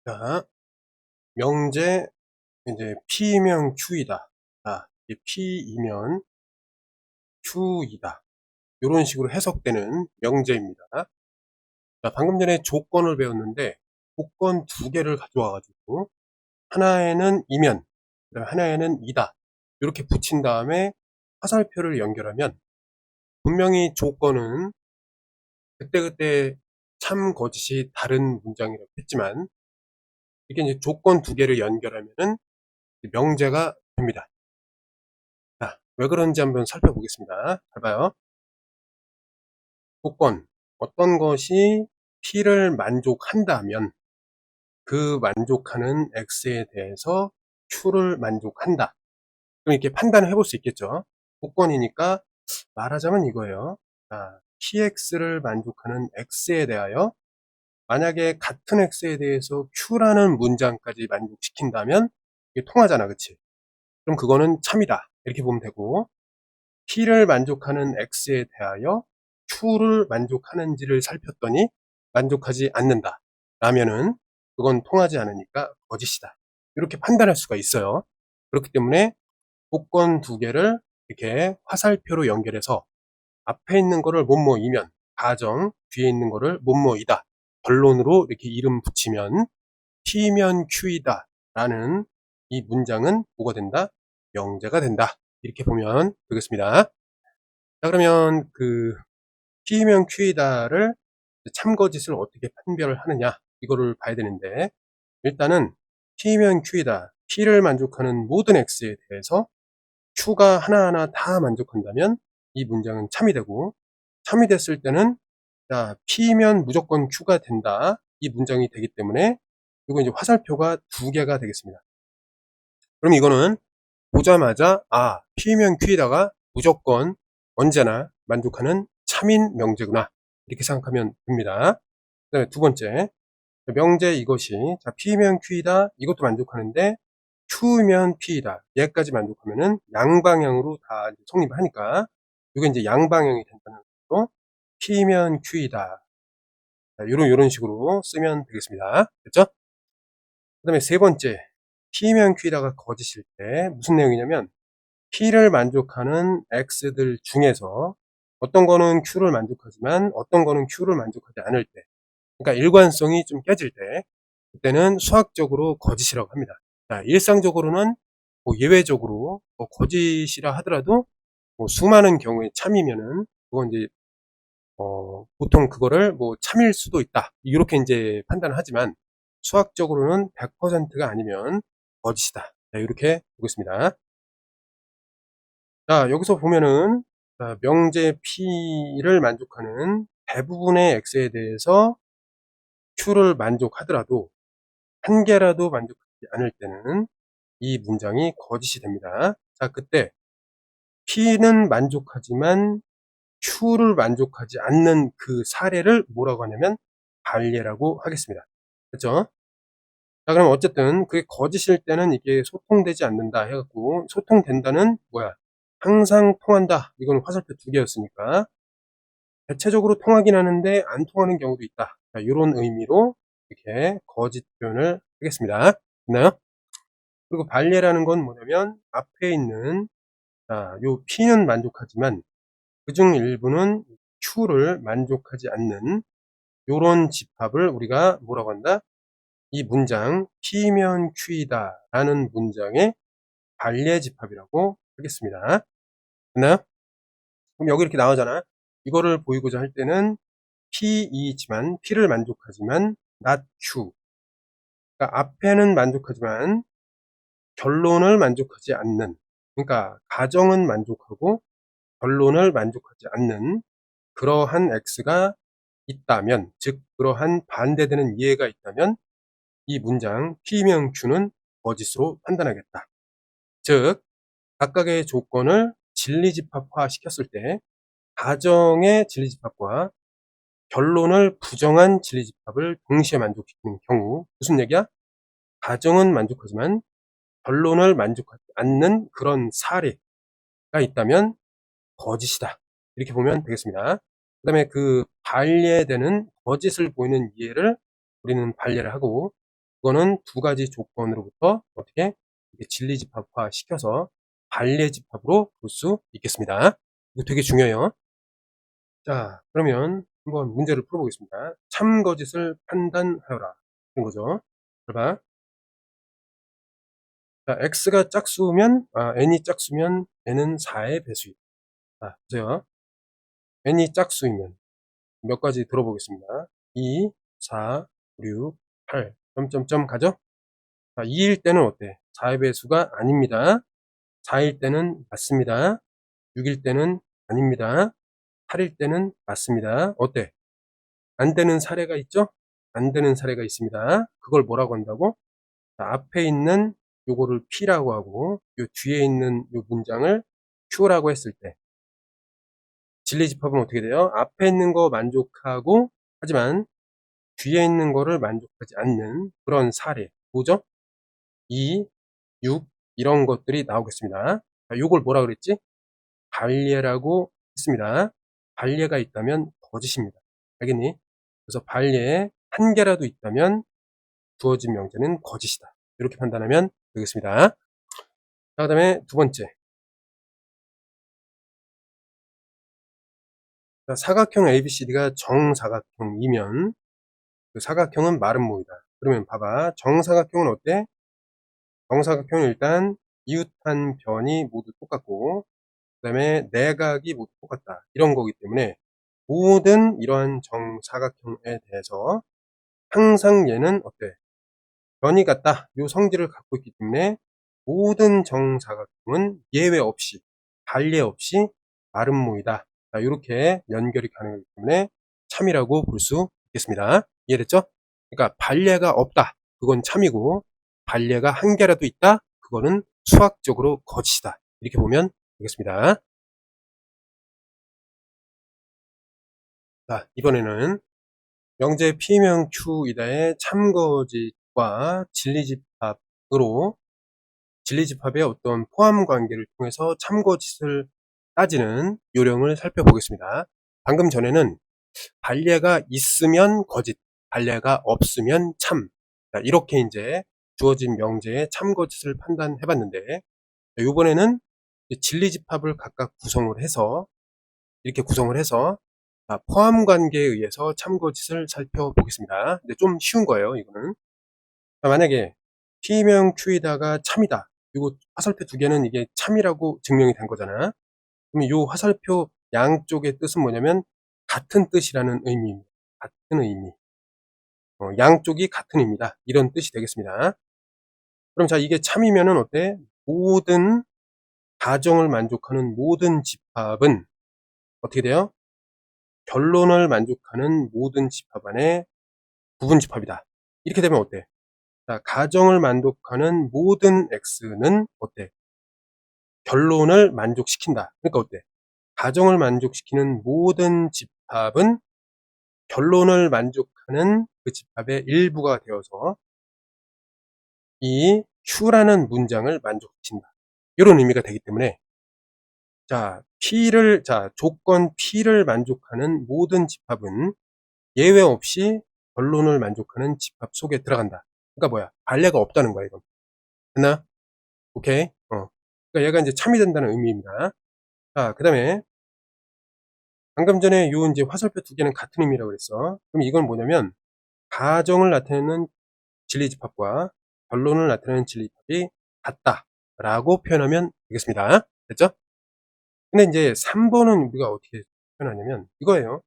자, 명제 이제 P이면 Q이다. 자, 이게 P이면 Q이다. 이런 식으로 해석되는 명제입니다. 자, 방금 전에 조건을 배웠는데 조건 두 개를 가져와 가지고 하나에는 이면, 그다음에 하나에는 이다. 이렇게 붙인 다음에 화살표를 연결하면 분명히 조건은 그때그때 참 거짓이 다른 문장이라고 했지만 이게 이제 조건 두 개를 연결하면은 명제가 됩니다. 자, 왜 그런지 한번 살펴보겠습니다. 잘 봐요. 조건, 어떤 것이 P를 만족한다면 그 만족하는 X에 대해서 Q를 만족한다. 그럼 이렇게 판단을 해볼 수 있겠죠. 조건이니까 말하자면 이거예요. 자, PX를 만족하는 X에 대하여 만약에 같은 X에 대해서 Q라는 문장까지 만족시킨다면 이게 통하잖아, 그치? 그럼 그거는 참이다. 이렇게 보면 되고, P를 만족하는 X에 대하여 Q를 만족하는지를 살폈더니 만족하지 않는다 라면은 그건 통하지 않으니까 거짓이다. 이렇게 판단할 수가 있어요. 그렇기 때문에 조건 두 개를 이렇게 화살표로 연결해서 앞에 있는 거를 뭐뭐이면, 가정 뒤에 있는 거를 뭐뭐이다, 결론으로 이렇게 이름 붙이면 P면 Q이다 라는 이 문장은 뭐가 된다? 명제가 된다. 이렇게 보면 되겠습니다. 자, 그러면 그 P면 Q이다를 참거짓을 어떻게 판별을 하느냐, 이거를 봐야 되는데, 일단은 P면 Q이다, P를 만족하는 모든 X에 대해서 Q가 하나하나 다 만족한다면 이 문장은 참이 되고, 참이 됐을 때는 자, P면 무조건 Q가 된다, 이 문장이 되기 때문에 그리고 이제 화살표가 두 개가 되겠습니다. 그럼 이거는 보자마자 P면 Q이다가 무조건 언제나 만족하는 참인 명제구나, 이렇게 생각하면 됩니다. 그 다음에 두 번째, 명제 이것이 자 P면 Q이다, 이것도 만족하는데 Q면 P이다, 얘까지 만족하면은 양방향으로 다 성립을 하니까 이게 이제 양방향이 된다는 것으로 P면 Q이다, 요런 식으로 쓰면 되겠습니다. 됐죠? 그 다음에 세 번째, P면 Q이다가 거짓일 때 무슨 내용이냐면 P를 만족하는 X들 중에서 어떤 거는 Q를 만족하지만 어떤 거는 Q를 만족하지 않을 때, 그러니까 일관성이 좀 깨질 때, 그때는 수학적으로 거짓이라고 합니다. 자, 일상적으로는 뭐 예외적으로 뭐 거짓이라 하더라도 뭐 수많은 경우에 참이면은 그건 이제 보통 그거를 뭐 참일 수도 있다, 이렇게 이제 판단하지만 수학적으로는 100%가 아니면 거짓이다. 자, 이렇게 보겠습니다. 자, 여기서 보면은 명제 P를 만족하는 대부분의 X에 대해서 Q를 만족하더라도 한 개라도 만족하지 않을 때는 이 문장이 거짓이 됩니다. 자, 그때 P는 만족하지만 Q를 만족하지 않는 그 사례를 뭐라고 하냐면 반례라고 하겠습니다. 그렇죠? 자, 그럼 어쨌든 그게 거짓일 때는 이게 소통되지 않는다 해갖고, 소통된다는 뭐야? 항상 통한다. 이건 화살표 두 개였으니까 대체적으로 통하긴 하는데 안 통하는 경우도 있다. 자, 이런 의미로 이렇게 거짓 표현을 하겠습니다. 됐나요? 그리고 반례라는 건 뭐냐면 앞에 있는 요 P는 만족하지만 그중 일부는 Q를 만족하지 않는 요런 집합을 우리가 뭐라고 한다? 이 문장 P면 Q이다 라는 문장의 반례 집합이라고 하겠습니다. 됐나요? 그럼 여기 이렇게 나오잖아. 이거를 보이고자 할 때는 P이지만 P를 만족하지만 not Q, 그러니까 앞에는 만족하지만 결론을 만족하지 않는, 그러니까 가정은 만족하고 결론을 만족하지 않는 그러한 X가 있다면, 즉 그러한 반대되는 이해가 있다면 이 문장 P면 Q는 거짓으로 판단하겠다. 즉 각각의 조건을 진리집합화 시켰을 때 가정의 진리집합과 결론을 부정한 진리집합을 동시에 만족시키는 경우, 무슨 얘기야? 가정은 만족하지만 결론을 만족하지 않는 그런 사례가 있다면 거짓이다. 이렇게 보면 되겠습니다. 그 다음에 그 반례되는 거짓을 보이는 이해를 우리는 반례를 하고, 그거는 두 가지 조건으로부터 어떻게 진리집합화 시켜서 반례집합으로 볼 수 있겠습니다. 이거 되게 중요해요. 자, 그러면 한번 문제를 풀어보겠습니다. 참거짓을 판단하여라. 이런 거죠. 봐봐. 자, x가 짝수면, n이 짝수면 n은 4의 배수이다. 자, 보세요. n이 짝수이면 몇 가지 들어보겠습니다. 2, 4, 6, 8, 점점점 가죠? 자, 2일 때는 어때? 4의 배수가 아닙니다. 4일 때는 맞습니다. 6일 때는 아닙니다. 8일 때는 맞습니다. 어때? 안 되는 사례가 있죠? 안 되는 사례가 있습니다. 그걸 뭐라고 한다고? 자, 앞에 있는 요거를 P라고 하고 요 뒤에 있는 요 문장을 Q라고 했을 때 진리집합은 어떻게 돼요? 앞에 있는 거 만족하고 하지만 뒤에 있는 거를 만족하지 않는 그런 사례. 뭐죠? 2, 6 이런 것들이 나오겠습니다. 자, 요걸 뭐라 그랬지? 반례라고 했습니다. 반례가 있다면 거짓입니다. 알겠니? 그래서 반례에 한 개라도 있다면 주어진 명제는 거짓이다. 이렇게 판단하면 되겠습니다. 자, 그 다음에 두 번째. 자, 사각형 ABCD가 정사각형이면 그 사각형은 마름모이다. 그러면 봐봐. 정사각형은 어때? 정사각형은 일단 이웃한 변이 모두 똑같고 그 다음에 내각이 모두 똑같다. 이런 거기 때문에 모든 이러한 정사각형에 대해서 항상 얘는 어때? 변이 같다. 요 성질을 갖고 있기 때문에 모든 정사각형은 예외 없이 반례 없이 마름모이다. 자, 이렇게 연결이 가능하기 때문에 참이라고 볼 수 있겠습니다. 이해됐죠? 그러니까 반례가 없다. 그건 참이고 반례가 한 개라도 있다. 그거는 수학적으로 거짓이다. 이렇게 보면 되겠습니다. 자, 이번에는 명제 P명 Q이다의 참거짓과 진리집합으로 진리집합의 어떤 포함 관계를 통해서 참거짓을 따지는 요령을 살펴보겠습니다. 방금 전에는 반례가 있으면 거짓, 반례가 없으면 참. 자, 이렇게 이제 주어진 명제의 참거짓을 판단해 봤는데, 이번에는 진리집합을 각각 구성을 해서, 이렇게 구성을 해서, 포함 관계에 의해서 참거짓을 살펴보겠습니다. 근데 좀 쉬운 거예요, 이거는. 만약에 P명 Q이다가 참이다. 그리고 화살표 두 개는 이게 참이라고 증명이 된 거잖아. 그럼 이 화살표 양쪽의 뜻은 뭐냐면 같은 뜻이라는 의미입니다. 같은 의미. 양쪽이 같은 의미다. 이런 뜻이 되겠습니다. 그럼 자, 이게 참이면은 어때? 모든 가정을 만족하는 모든 집합은 어떻게 돼요? 결론을 만족하는 모든 집합 안에 부분 집합이다. 이렇게 되면 어때? 자, 가정을 만족하는 모든 x는 어때? 결론을 만족시킨다. 그러니까 어때? 가정을 만족시키는 모든 집합은 결론을 만족하는 그 집합의 일부가 되어서 이 Q라는 문장을 만족시킨다. 이런 의미가 되기 때문에 자, 조건 P를 만족하는 모든 집합은 예외 없이 결론을 만족하는 집합 속에 들어간다. 그러니까 뭐야? 반례가 없다는 거야, 이건. 됐나? 오케이? 그러니까 얘가 이제 참이 된다는 의미입니다. 자, 그 다음에 방금 전에 요 이제 화살표 두 개는 같은 의미라고 그랬어. 그럼 이건 뭐냐면 가정을 나타내는 진리집합과 결론을 나타내는 진리집합이 같다라고 표현하면 되겠습니다. 됐죠? 근데 이제 3번은 우리가 어떻게 표현하냐면 이거예요.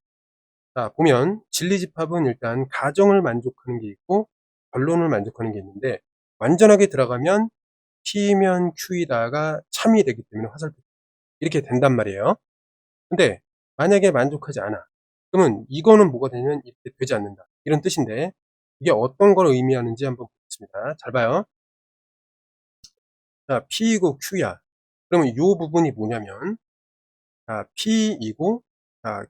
자, 보면 진리집합은 일단 가정을 만족하는 게 있고 결론을 만족하는 게 있는데 완전하게 들어가면 P면 Q이다가 참이 되기 때문에 화살표 이렇게 된단 말이에요. 근데 만약에 만족하지 않아. 그러면 이거는 뭐가 되냐면 이렇게 되지 않는다. 이런 뜻인데 이게 어떤 걸 의미하는지 한번 보겠습니다. 잘 봐요. 자, P이고 Q야. 그러면 이 부분이 뭐냐면 P이고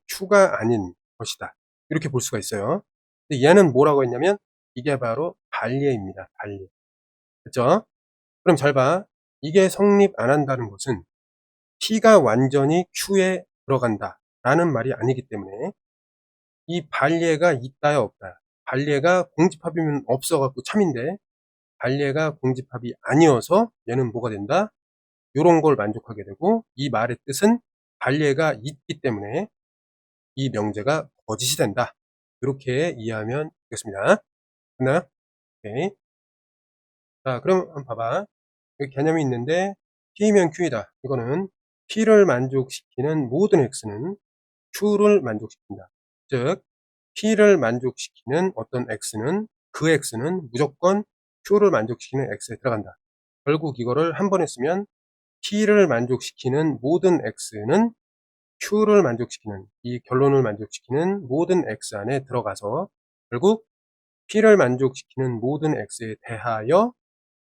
Q가 아닌 것이다. 이렇게 볼 수가 있어요. 근데 얘는 뭐라고 했냐면 이게 바로 반례입니다. 반례. 그렇죠? 그럼 잘 봐. 이게 성립 안 한다는 것은 P가 완전히 Q에 들어간다 라는 말이 아니기 때문에 이 반례가 있다야 없다. 반례가 공집합이면 없어 갖고 참인데, 반례가 공집합이 아니어서 얘는 뭐가 된다? 요런 걸 만족하게 되고, 이 말의 뜻은 반례가 있기 때문에 이 명제가 거짓이 된다. 이렇게 이해하면 되겠습니다. 됐나요? 오케이. 자, 그럼 한번 봐봐. 여기 개념이 있는데, P면 Q이다. 이거는 P를 만족시키는 모든 X는 Q를 만족시킨다. 즉, P를 만족시키는 어떤 X는, 그 X는 무조건 Q를 만족시키는 X에 들어간다. 결국 이거를 한 번에 쓰면 P를 만족시키는 모든 X는 Q를 만족시키는, 이 결론을 만족시키는 모든 X 안에 들어가서 결국 P를 만족시키는 모든 X에 대하여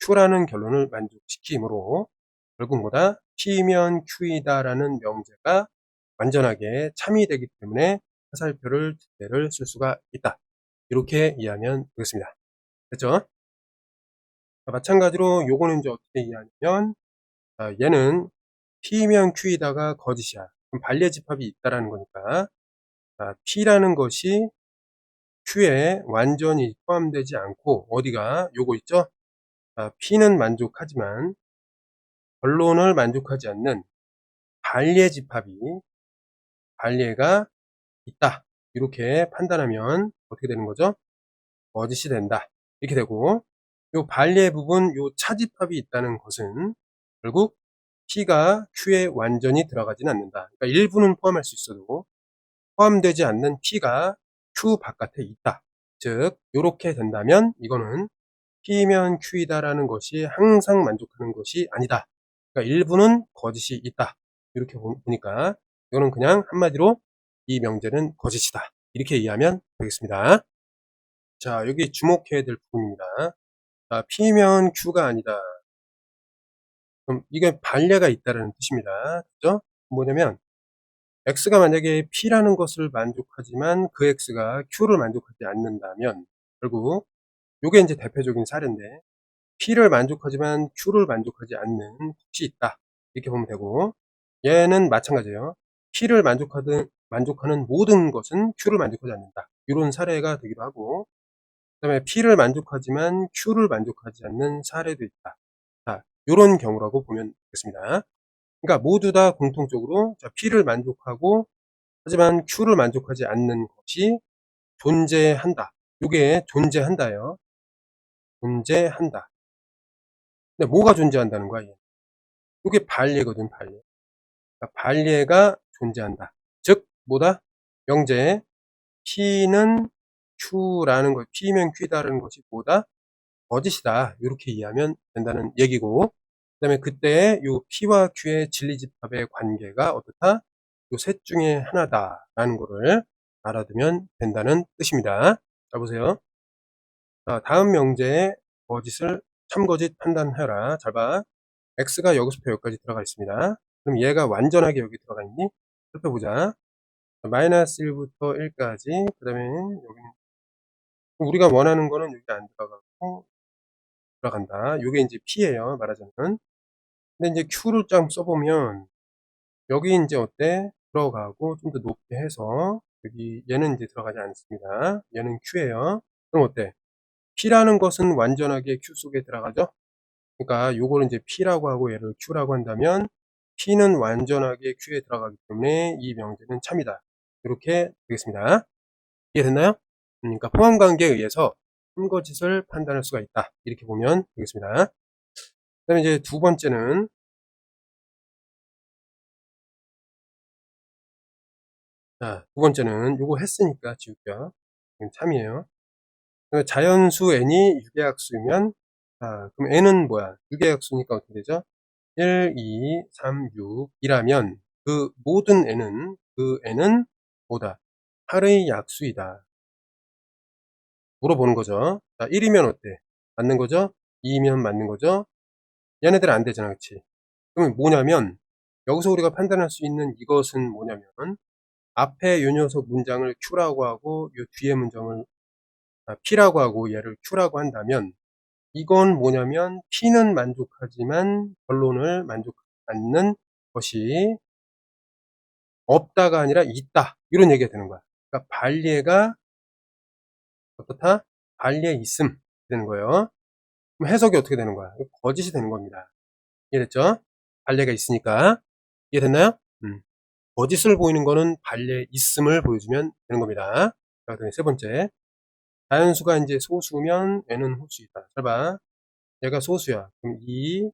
Q라는 결론을 만족시키므로 결국 뭐다? P면 Q이다 라는 명제가 완전하게 참이 되기 때문에 화살표를 두 개를 쓸 수가 있다. 이렇게 이해하면 되겠습니다. 됐죠? 마찬가지로 요거는 이제 어떻게 이해하냐면, 얘는 P면 Q이다가 거짓이야. 그럼 반례집합이 있다라는 거니까, P라는 것이 Q에 완전히 포함되지 않고, 어디가 요거 있죠? P는 만족하지만 결론을 만족하지 않는 반례집합이, 반례가 있다. 이렇게 판단하면 어떻게 되는 거죠? 거짓이 된다. 이렇게 되고, 요 반례 부분, 요 차집합이 있다는 것은 결국 P가 Q에 완전히 들어가지는 않는다. 그러니까 일부는 포함할 수 있어도 포함되지 않는 P가 Q 바깥에 있다. 즉, 요렇게 된다면 이거는 P면 Q이다라는 것이 항상 만족하는 것이 아니다. 그러니까 일부는 거짓이 있다. 이렇게 보니까 이거는 그냥 한마디로 이 명제는 거짓이다. 이렇게 이해하면 되겠습니다. 자, 여기 주목해야 될 부분입니다. 자, P면 Q가 아니다. 그럼 이게 반례가 있다는 뜻입니다. 그죠? 뭐냐면 X가 만약에 P라는 것을 만족하지만 그 X가 Q를 만족하지 않는다면 결국 요게 이제 대표적인 사례인데, P를 만족하지만 Q를 만족하지 않는 것이 있다. 이렇게 보면 되고, 얘는 마찬가지예요. P를 만족하는 모든 것은 Q를 만족하지 않는다. 이런 사례가 되기도 하고, 그 다음에 P를 만족하지만 Q를 만족하지 않는 사례도 있다. 자, 이런 경우라고 보면 되겠습니다. 그러니까 모두 다 공통적으로 P를 만족하고 하지만 Q를 만족하지 않는 것이 존재한다. 이게 존재한다요. 존재한다. 근데 뭐가 존재한다는 거야? 이게 반례거든, 반례. 그러니까 반례가 존재한다. 즉, 뭐다? 명제 P는 Q라는 것, P면 Q다라는 것이 뭐다? 거짓이다. 이렇게 이해하면 된다는 얘기고, 그 다음에 그때 요 P와 Q의 진리집합의 관계가 어떻다? 요 셋 중에 하나다라는 거를 알아두면 된다는 뜻입니다. 자, 보세요. 자, 다음 명제의 거짓을 참거짓 판단하여라. 잘 봐. X가 여기서부터 여기까지 들어가 있습니다. 그럼 얘가 완전하게 여기 들어가 있니? 살펴보자. 마이너스 1부터 1까지, 그 다음에 여기는 우리가 원하는 거는 여기 안 들어가고 들어간다. 요게 이제 P예요, 말하자면. 근데 이제 Q를 좀 써보면 여기 이제 어때? 들어가고 좀 더 높게 해서 여기 얘는 이제 들어가지 않습니다. 얘는 Q예요. 그럼 어때? P라는 것은 완전하게 Q 속에 들어가죠? 그러니까 요거를 이제 P라고 하고 얘를 Q라고 한다면 P는 완전하게 Q에 들어가기 때문에 이 명제는 참이다. 이렇게 되겠습니다. 이해됐나요? 그러니까 포함관계에 의해서 참거짓을 판단할 수가 있다. 이렇게 보면 되겠습니다. 그 다음에 이제 두 번째는, 자, 두 번째는 요거 했으니까 지울게요. 이건 참이에요. 그러니까 자연수 n이 유계약수면, 자, 그럼 n은 뭐야? 유계약수니까 어떻게 되죠? 1, 2, 3, 6이라면 그 n은 뭐다? 8의 약수이다. 물어보는 거죠. 자, 1이면 어때? 맞는 거죠? 2이면 맞는 거죠? 얘네들 안 되잖아, 그치? 그러면 뭐냐면, 여기서 우리가 판단할 수 있는 이것은 뭐냐면, 앞에 요 녀석 문장을 Q라고 하고, 요 뒤에 문장을 P라고 하고, 얘를 Q라고 한다면, 이건 뭐냐면, P는 만족하지만 결론을 만족하지 않는 것이 없다가 아니라 있다. 이런 얘기가 되는 거야. 그러니까 반례가 어떻다? 반리에 있음 되는 거예요. 그럼 해석이 어떻게 되는 거야? 거짓이 되는 겁니다. 이해됐죠? 반례가 있으니까. 이해됐나요? 거짓을 보이는 거는 반례 있음을 보여주면 되는 겁니다. 자, 그다음에 세 번째. 자연수가 이제 소수면 n은 홀수이다. 잘 봐. 얘가 소수야. 그럼 2,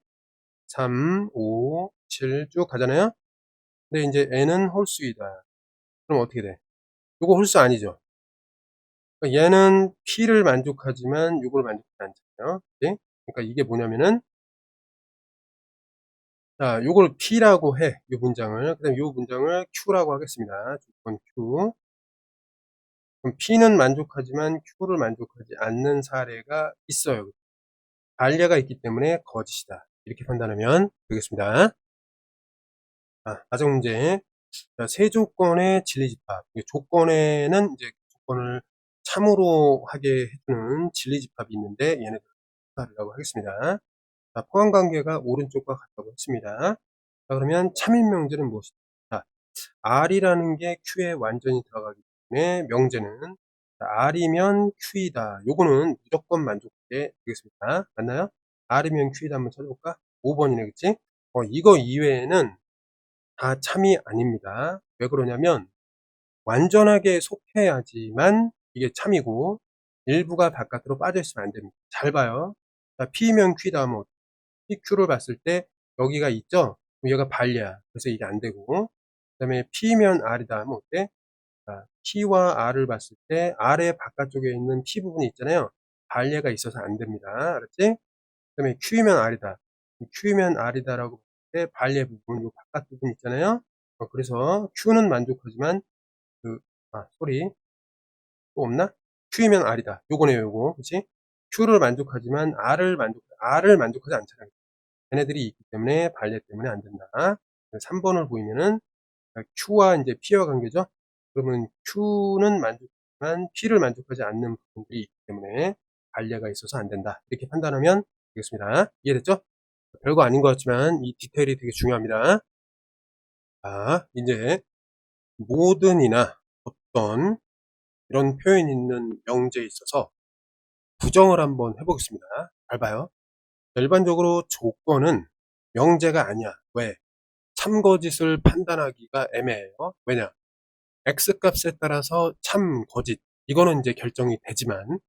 3, 5, 7 쭉 가잖아요? 근데 이제 n은 홀수이다. 그럼 어떻게 돼? 요거 홀수 아니죠? 그러니까 얘는 p를 만족하지만 요걸 만족하지 않잖아요. 그치? 그러니까 이게 뭐냐면은, 자, 요걸 p라고 해. 요 문장을. 그 다음에 요 문장을 q라고 하겠습니다. 조건 q. 그럼 p는 만족하지만 q를 만족하지 않는 사례가 있어요. 반례가 있기 때문에 거짓이다. 이렇게 판단하면 되겠습니다. 마지막 문제. 자, 세 조건의 진리집합. 조건에는 이제 조건을 참으로 하게 해주는 진리집합이 있는데 얘네들 집합이라고 하겠습니다. 자, 포함관계가 오른쪽과 같다고 했습니다. 자, 그러면 참인명제는 무엇이다? 자, R이라는 게 Q에 완전히 들어가기 때문에 명제는 R이면 Q이다. 요거는 무조건 만족하게 되겠습니다. 맞나요? R이면 Q이다 한번 찾아볼까? 5번이네, 그치? 이거 이외에는 다 참이 아닙니다. 왜 그러냐면 완전하게 속해야지만 이게 참이고 일부가 바깥으로 빠져 있으면 안 됩니다. 잘 봐요. 자, P면 Q다 하면 PQ를 봤을 때 여기가 있죠? 얘가 반리야. 그래서 이게 안 되고 그 다음에 P면 R이다 하면 어때? 자, P와 R을 봤을 때 R의 바깥쪽에 있는 P 부분이 있잖아요. 반리가 있어서 안 됩니다. 알았지? 그 다음에 Q면 R이다. Q면 R이다라고 봤을 때 반리 부분, 요 바깥 부분 있잖아요. 그래서 Q는 만족하지만 소리 또 없나? Q면 R이다. 요거네요, 요거. 그치? Q를 만족하지만 R을 만족하지 않잖아요. 얘네들이 있기 때문에 반례 때문에 안 된다. 3번을 보이면은 Q와 이제 P와 관계죠. 그러면 Q는 만족하지만 P를 만족하지 않는 부분들이 있기 때문에 반례가 있어서 안 된다. 이렇게 판단하면 되겠습니다. 이해됐죠? 별거 아닌 것 같지만 이 디테일이 되게 중요합니다. 자, 이제 모든이나 어떤 이런 표현이 있는 명제에 있어서 부정을 한번 해보겠습니다. 잘 봐요. 일반적으로 조건은 명제가 아니야. 왜? 참거짓을 판단하기가 애매해요. 왜냐? X값에 따라서 참, 거짓. 이거는 이제 결정이 되지만,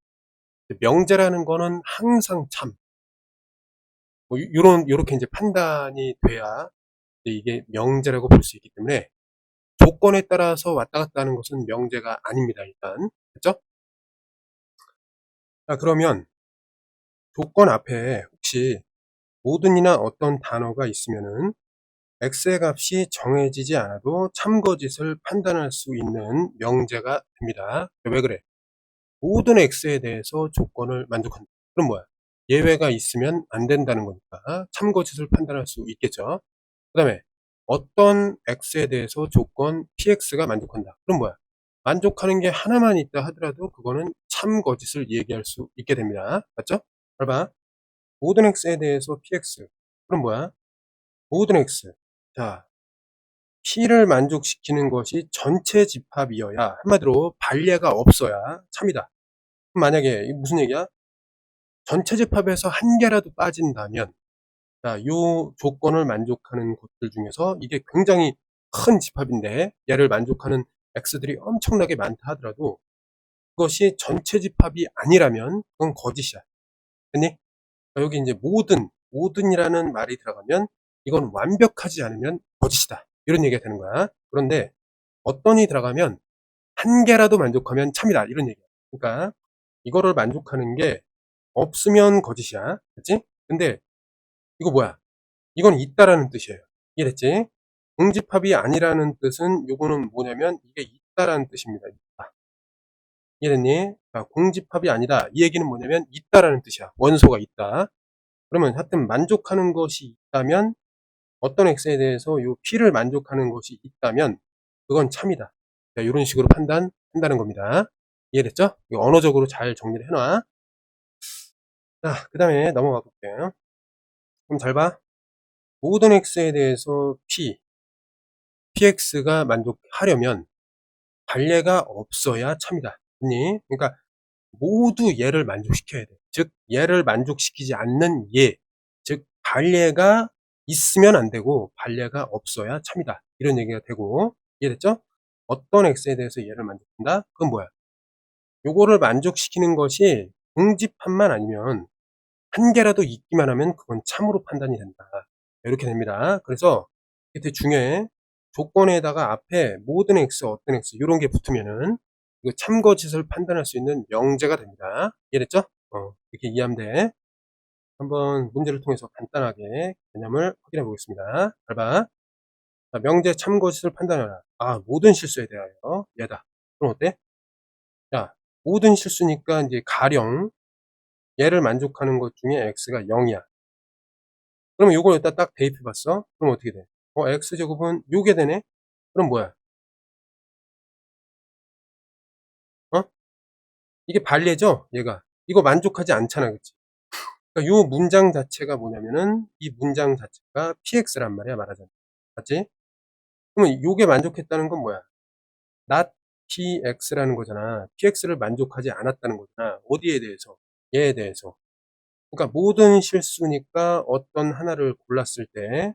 명제라는 거는 항상 참. 요렇게 이제 판단이 돼야 이게 명제라고 볼 수 있기 때문에, 조건에 따라서 왔다 갔다 하는 것은 명제가 아닙니다, 일단. 그죠? 자, 그러면, 조건 앞에 혹시 모든이나 어떤 단어가 있으면은, X의 값이 정해지지 않아도 참거짓을 판단할 수 있는 명제가 됩니다. 왜 그래? 모든 X에 대해서 조건을 만족한다. 그럼 뭐야? 예외가 있으면 안 된다는 거니까 참거짓을 판단할 수 있겠죠. 그 다음에 어떤 X에 대해서 조건 PX가 만족한다. 그럼 뭐야? 만족하는 게 하나만 있다 하더라도 그거는 참거짓을 얘기할 수 있게 됩니다. 맞죠? 잘 봐. 모든 X에 대해서 PX. 그럼 뭐야? 모든 X. 자, P를 만족시키는 것이 전체 집합이어야, 한마디로 반례가 없어야 참이다. 그럼 만약에 이게 무슨 얘기야? 전체 집합에서 한 개라도 빠진다면, 자, 요 조건을 만족하는 것들 중에서 이게 굉장히 큰 집합인데 얘를 만족하는 X들이 엄청나게 많다 하더라도 그것이 전체 집합이 아니라면 그건 거짓이야. 됐니? 여기 이제 모든이라는 말이 들어가면 이건 완벽하지 않으면 거짓이다. 이런 얘기가 되는 거야. 그런데 어떤이 들어가면 한 개라도 만족하면 참이다. 이런 얘기야. 그러니까 이거를 만족하는 게 없으면 거짓이야. 그치? 근데 이거 뭐야? 이건 있다라는 뜻이에요. 이해됐지? 공집합이 아니라는 뜻은 요거는 뭐냐면 이게 있다라는 뜻입니다. 있다. 이해됐니? 자, 공집합이 아니다. 이 얘기는 뭐냐면 있다라는 뜻이야. 원소가 있다. 그러면 하여튼 만족하는 것이 있다면 어떤 X에 대해서 요 P를 만족하는 것이 있다면 그건 참이다. 자, 이런 식으로 판단한다는 겁니다. 이해됐죠? 이거 언어적으로 잘 정리를 해놔. 자, 그 다음에 넘어가 볼게요. 그럼 잘 봐. 모든 X에 대해서 PX가 만족하려면 반례가 없어야 참이다. 그러니까 모두 얘를 만족시켜야 돼. 즉 얘를 만족시키지 않는 얘, 즉 반례가 있으면 안 되고 반례가 없어야 참이다. 이런 얘기가 되고, 이해됐죠? 어떤 x에 대해서 얘를 만족한다? 그건 뭐야? 요거를 만족시키는 것이 응집합만 아니면 한 개라도 있기만 하면 그건 참으로 판단이 된다. 이렇게 됩니다. 그래서 이게 되게 중요해. 조건에다가 앞에 모든 x, 어떤 x 요런 게 붙으면은 이거 참거짓을 판단할 수 있는 명제가 됩니다. 이해됐죠? 이렇게 이해하면 돼. 한번 문제를 통해서 간단하게 개념을 확인해 보겠습니다. 잘 봐. 자, 명제 참거짓을 판단하라. 모든 실수에 대하여 얘다. 그럼 어때? 자, 모든 실수니까 이제 가령 얘를 만족하는 것 중에 x가 0이야. 그럼 요걸 여기다 딱 대입해 봤어? 그럼 어떻게 돼? x제곱은 요게 되네? 그럼 뭐야? 어? 이게 반례죠? 얘가. 이거 만족하지 않잖아. 그치? 그러니까 요 문장 자체가 뭐냐면은 이 문장 자체가 px란 말이야, 말하자면. 맞지? 그러면 요게 만족했다는 건 뭐야? not px라는 거잖아. px를 만족하지 않았다는 거잖아. 어디에 대해서? 얘에 대해서. 그러니까 모든 실수니까 어떤 하나를 골랐을 때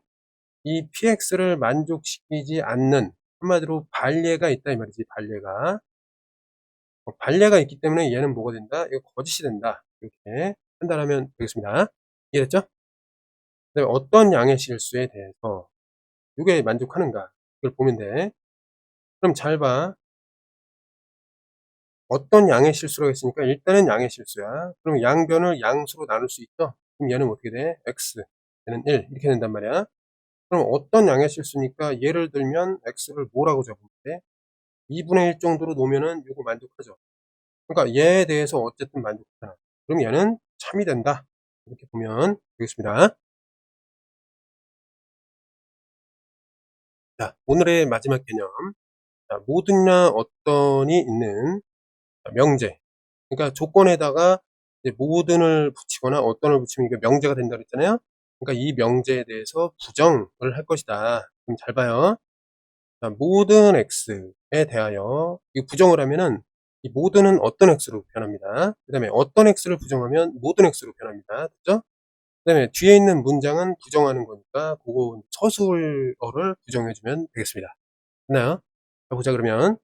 이 px를 만족시키지 않는, 한마디로 반례가 있다 이 말이지. 반례가 있기 때문에 얘는 뭐가 된다? 이거 거짓이 된다. 이렇게 판단하면 되겠습니다. 이해됐죠? 그다음에 어떤 양의 실수에 대해서 이게 만족하는가, 이걸 보면 돼. 그럼 잘 봐. 어떤 양의 실수라고 했으니까 일단은 양의 실수야. 그럼 양변을 양수로 나눌 수 있죠? 그럼 얘는 어떻게 돼? x, 얘는 1 이렇게 된단 말이야. 그럼 어떤 양의 실수니까 예를 들면 x를 뭐라고 적으면 돼? 2분의 1 정도로 놓으면은 요거 만족하죠. 그러니까 얘에 대해서 어쨌든 만족하잖아. 그럼 얘는 참이 된다. 이렇게 보면 되겠습니다. 자, 오늘의 마지막 개념. 자, 모든이나 어떤이 있는 명제. 그러니까 조건에다가 이제 모든을 붙이거나 어떤을 붙이면 이게 명제가 된다 그랬잖아요. 그러니까 이 명제에 대해서 부정을 할 것이다. 그럼 잘 봐요. 자, 모든 x에 대하여 이 부정을 하면은 이 모든은 어떤 x로 변합니다. 그 다음에 어떤 x를 부정하면 모든 x로 변합니다. 됐죠? 그 다음에 뒤에 있는 문장은 부정하는 거니까 그거 서술어를 부정해주면 되겠습니다. 됐나요? 자, 보자 그러면.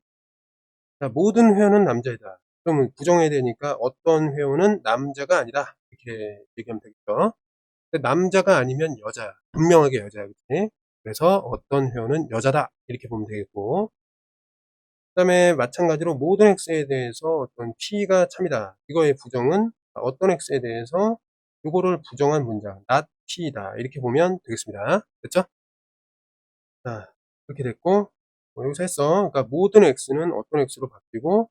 자, 모든 회원은 남자이다. 그러면 부정해야 되니까 어떤 회원은 남자가 아니다. 이렇게 얘기하면 되겠죠. 근데 남자가 아니면 여자야. 분명하게 여자야. 그치? 그래서 어떤 회원은 여자다. 이렇게 보면 되겠고. 그 다음에 마찬가지로 모든 x에 대해서 어떤 p가 참이다. 이거의 부정은 어떤 x에 대해서 이거를 부정한 문장 not p다. 이렇게 보면 되겠습니다. 됐죠? 자, 이렇게 됐고 여기서 했어. 그러니까 모든 x는 어떤 x로 바뀌고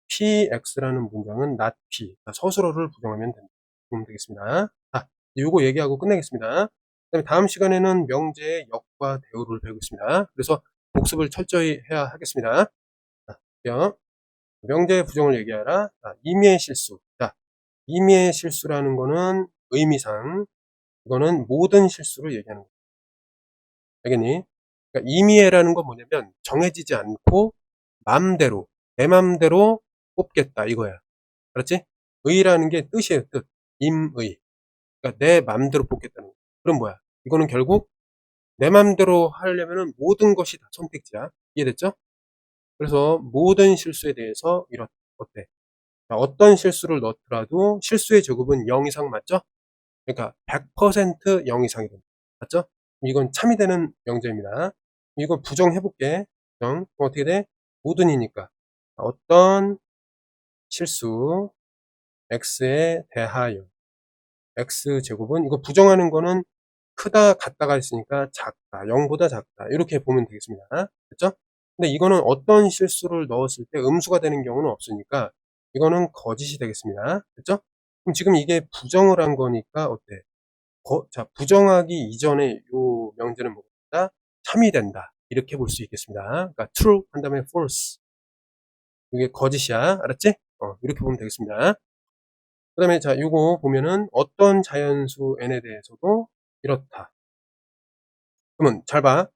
px라는 문장은 not p. 서술어를 부정하면 된다. 보면 되겠습니다. 자, 요거 얘기하고 끝내겠습니다. 그다음에 다음 시간에는 명제의 역과 대우를 배우겠습니다. 그래서 복습을 철저히 해야 하겠습니다. 자, 볼게요. 명제의 부정을 얘기하라. 자, 임의의 실수. 자, 임의의 실수라는 거는 의미상 이거는 모든 실수를 얘기하는 거야. 알겠니? 그러니까 임의라는 건 뭐냐면 정해지지 않고 맘대로, 내 맘대로 뽑겠다 이거야. 그렇지? 의라는 게 뜻이에요. 뜻. 임의. 그러니까 내 맘대로 뽑겠다는 거. 그럼 뭐야? 이거는 결국 내 맘대로 하려면은 모든 것이 다 선택지야. 이해됐죠? 그래서 모든 실수에 대해서 이렇다. 어때? 자, 어떤 실수를 넣더라도 실수의 제곱은 0 이상 맞죠? 그러니까 100% 0 이상이 됩니다. 맞죠? 이건 참이 되는 명제입니다. 이거 부정해볼게. 부정. 그럼 어떻게 돼? 모든이니까. 어떤 실수 x에 대하여 x제곱은 이거 부정하는 거는 크다 같다가 있으니까 작다 0보다 작다 이렇게 보면 되겠습니다. 됐죠? 근데 이거는 어떤 실수를 넣었을 때 음수가 되는 경우는 없으니까 이거는 거짓이 되겠습니다. 됐죠? 그럼 지금 이게 부정을 한 거니까 어때? 자, 부정하기 이전에 요 명제는 뭐다? 참이 된다. 이렇게 볼 수 있겠습니다. 그러니까 true 한 다음에 false. 이게 거짓이야. 알았지? 이렇게 보면 되겠습니다. 그 다음에 자, 요거 보면은 어떤 자연수 n에 대해서도 이렇다. 그러면 잘 봐.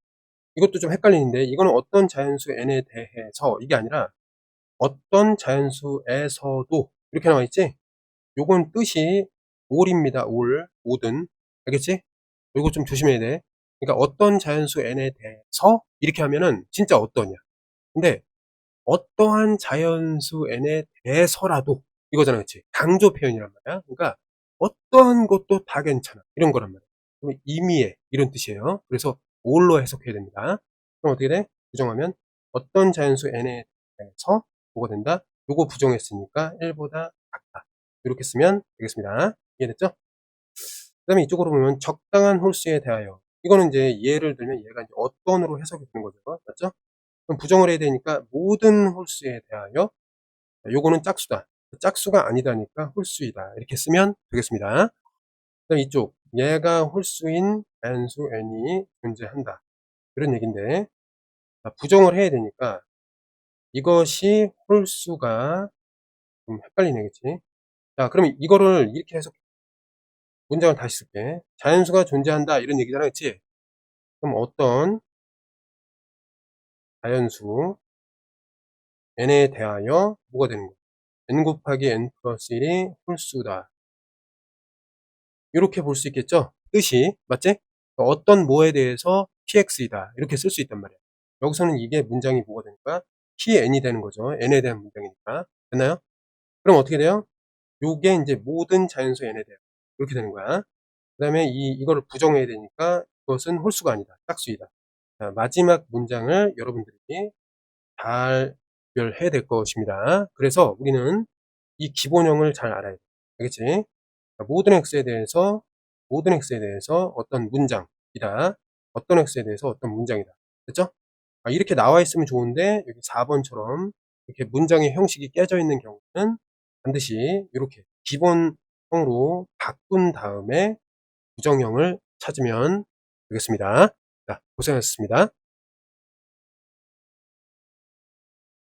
이것도 좀 헷갈리는데 이거는 어떤 자연수 n에 대해서 이게 아니라 어떤 자연수에서도 이렇게 나와 있지? 요건 뜻이 all입니다. all. 모든. 알겠지? 요거 좀 조심해야 돼. 그러니까 어떤 자연수 n에 대해서 이렇게 하면은 진짜 어떠냐. 근데 어떠한 자연수 n에 대해서라도 이거잖아. 그치? 강조 표현이란 말이야. 그러니까 어떠한 것도 다 괜찮아. 이런 거란 말이야. 그럼 임의의 이런 뜻이에요. 그래서 all로 해석해야 됩니다. 그럼 어떻게 돼? 부정하면 어떤 자연수 n에 대해서 뭐가 된다? 요거 부정했으니까 1보다 작다. 이렇게 쓰면 되겠습니다. 이해됐죠? 그 다음에 이쪽으로 보면 적당한 홀수에 대하여. 이거는 이제 예를 들면 얘가 이제 어떤으로 해석이 되는 거죠. 맞죠? 그럼 부정을 해야 되니까 모든 홀수에 대하여. 요거는 짝수다. 짝수가 아니다니까 홀수이다. 이렇게 쓰면 되겠습니다. 그다음 이쪽 얘가 홀수인 자연수 n이 존재한다. 그런 얘기인데 부정을 해야 되니까 이것이 홀수가 좀 헷갈리네, 그치? 자, 그럼 이거를 이렇게 해석 문장을 다시 쓸게. 자연수가 존재한다 이런 얘기잖아, 그치? 그럼 어떤 자연수 n에 대하여 뭐가 되는 거야? n 곱하기 n 플러스 1이 홀수다. 이렇게 볼 수 있겠죠? 뜻이 맞지? 어떤 뭐에 대해서 px이다 이렇게 쓸 수 있단 말이야. 여기서는 이게 문장이 뭐가 되는 거야? pn이 되는 거죠. n에 대한 문장이니까. 됐나요? 그럼 어떻게 돼요? 요게 이제 모든 자연수 n에 대한 이렇게 되는 거야. 그 다음에 이거를 부정해야 되니까 그것은 홀수가 아니다. 짝수이다. 자, 마지막 문장을 여러분들이 잘 구별해야 될 것입니다. 그래서 우리는 이 기본형을 잘 알아야 돼. 알겠지? 모든 x에 대해서 어떤 문장이다. 어떤 x에 대해서 어떤 문장이다. 됐죠? 이렇게 나와 있으면 좋은데 여기 4번처럼 이렇게 문장의 형식이 깨져 있는 경우는 반드시 이렇게 기본형으로 바꾼 다음에 부정형을 찾으면 되겠습니다. 자, 고생하셨습니다.